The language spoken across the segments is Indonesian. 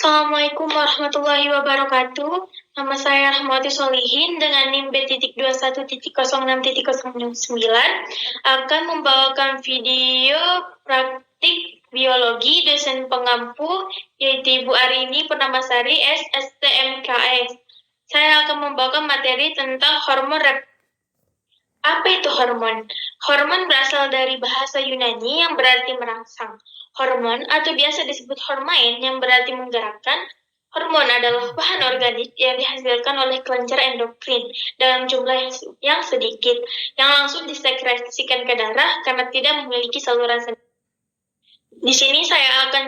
Assalamualaikum warahmatullahi wabarakatuh. Nama saya Rahmawati Solihin dengan NIM B.21.06.09 akan membawakan video praktik biologi dosen pengampu yaitu Ibu Arini Purnamasari SSTMKS. Saya akan membawakan materi tentang hormon reproduksi. Apa itu hormon? Hormon berasal dari bahasa Yunani yang berarti merangsang. Hormon atau biasa disebut hormain yang berarti menggerakkan. Hormon adalah bahan organik yang dihasilkan oleh kelenjar endokrin dalam jumlah yang sedikit, yang langsung disekresikan ke darah karena tidak memiliki saluran sendiri. Di sini saya akan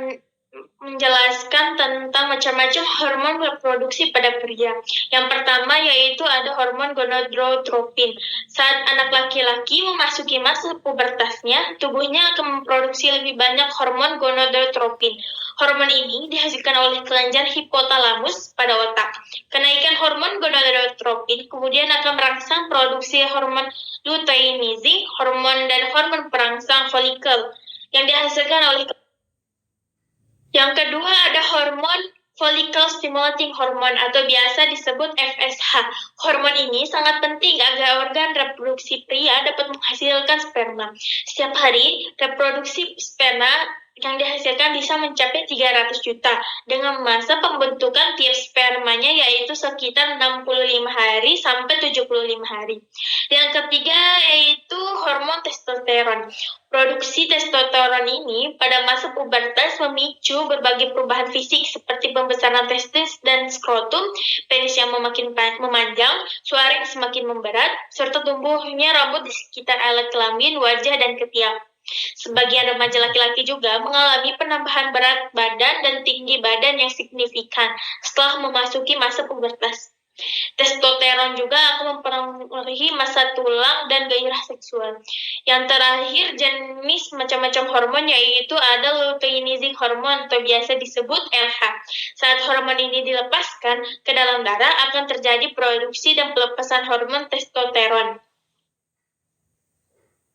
menjelaskan tentang macam-macam hormon reproduksi pada pria. Yang pertama yaitu ada hormon gonadotropin. Saat anak laki-laki memasuki masa pubertasnya, tubuhnya akan memproduksi lebih banyak hormon gonadotropin. Hormon ini dihasilkan oleh kelenjar hipotalamus pada otak. Kenaikan hormon gonadotropin kemudian akan merangsang produksi hormon luteinizing, hormon dan hormon perangsang folikel yang dihasilkan oleh. Yang kedua ada hormon follicle stimulating hormone atau biasa disebut FSH. Hormon ini sangat penting agar organ reproduksi pria dapat menghasilkan sperma. Setiap hari, reproduksi sperma yang dihasilkan bisa mencapai 300 juta dengan masa pembentukan tiap spermanya yaitu sekitar 65 hari sampai 75 hari. Yang ketiga yaitu hormon testosteron. Produksi testosteron ini pada masa pubertas memicu berbagai perubahan fisik seperti pembesaran testis dan skrotum, penis yang makin memanjang, suara yang semakin memberat, serta tumbuhnya rambut di sekitar alat kelamin, wajah, dan ketiak. Sebagian remaja laki-laki juga mengalami penambahan berat badan dan tinggi badan yang signifikan setelah memasuki masa pubertas. Testosteron juga akan mempengaruhi massa tulang dan gairah seksual. Yang terakhir, jenis macam-macam hormon yaitu ada luteinizing hormon atau biasa disebut LH. Saat hormon ini dilepaskan ke dalam darah akan terjadi produksi dan pelepasan hormon testosteron.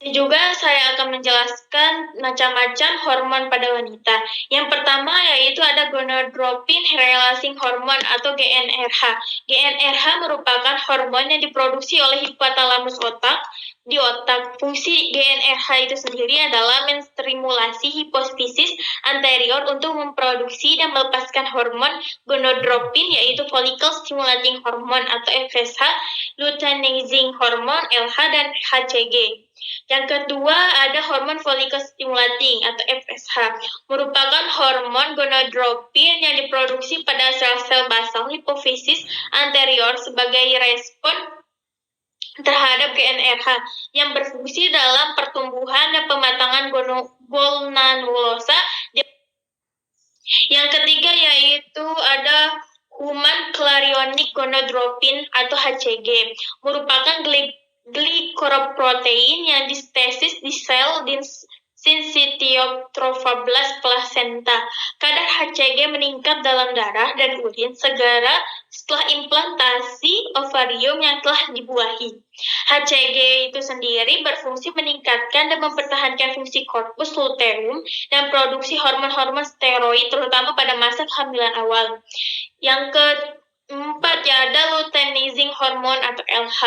Juga saya akan menjelaskan macam-macam hormon pada wanita. Yang pertama yaitu ada gonadotropin releasing hormone atau GnRH. GnRH merupakan hormon yang diproduksi oleh hipotalamus otak. Di otak, fungsi GnRH itu sendiri adalah menstimulasi hipofisis anterior untuk memproduksi dan melepaskan hormon gonadotropin yaitu follicle stimulating hormone atau FSH, luteinizing hormone LH dan HCG. Yang kedua ada hormon follicle stimulating atau FSH, merupakan hormon gonadotropin yang diproduksi pada sel-sel basal hipofisis anterior sebagai respon terhadap GnRH yang berfungsi dalam pertumbuhan dan pematangan gonanulosa. Yang ketiga yaitu ada human chorionic gonadotropin atau HCG, merupakan glycoprotein yang disintesis di sel syncytiotrophoblast placenta. Kadar HCG meningkat dalam darah dan urin segera setelah implantasi ovarium yang telah dibuahi. HCG itu sendiri berfungsi meningkatkan dan mempertahankan fungsi korpus luteum dan produksi hormon-hormon steroid terutama pada masa kehamilan awal. Yang keempat ada luteinizing hormone atau LH.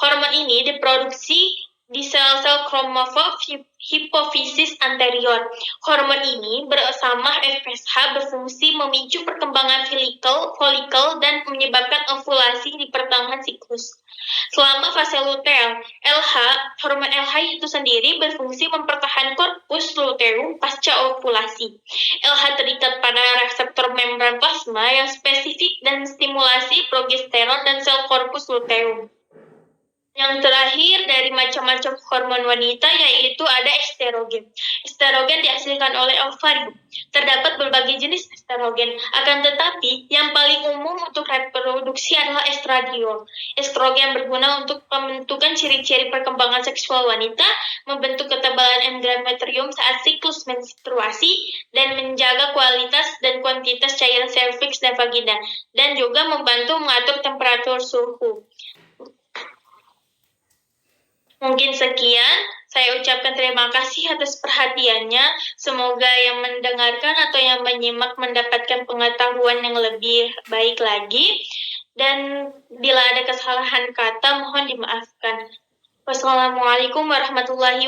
Hormon ini diproduksi di sel-sel kromofor hipofisis anterior. Hormon ini bersama FSH berfungsi memicu perkembangan folikel dan menyebabkan ovulasi di pertengahan siklus. Selama fase luteal, hormon LH itu sendiri berfungsi mempertahankan korpus luteum pasca ovulasi. LH terikat pada reseptor membran plasma yang spesifik dan stimulasi progesteron dan sel korpus luteum. Yang terakhir dari macam-macam hormon wanita yaitu ada estrogen. Estrogen dihasilkan oleh ovarium. Terdapat berbagai jenis estrogen, akan tetapi yang paling umum untuk reproduksi adalah estradiol. Estrogen berguna untuk pembentukan ciri-ciri perkembangan seksual wanita, membentuk ketebalan endometrium saat siklus menstruasi, dan menjaga kualitas dan kuantitas cairan serviks dan vagina, dan juga membantu mengatur temperatur suhu. Mungkin sekian, saya ucapkan terima kasih atas perhatiannya. Semoga yang mendengarkan atau yang menyimak mendapatkan pengetahuan yang lebih baik lagi. Dan bila ada kesalahan kata, mohon dimaafkan. Wassalamualaikum warahmatullahi wabarakatuh.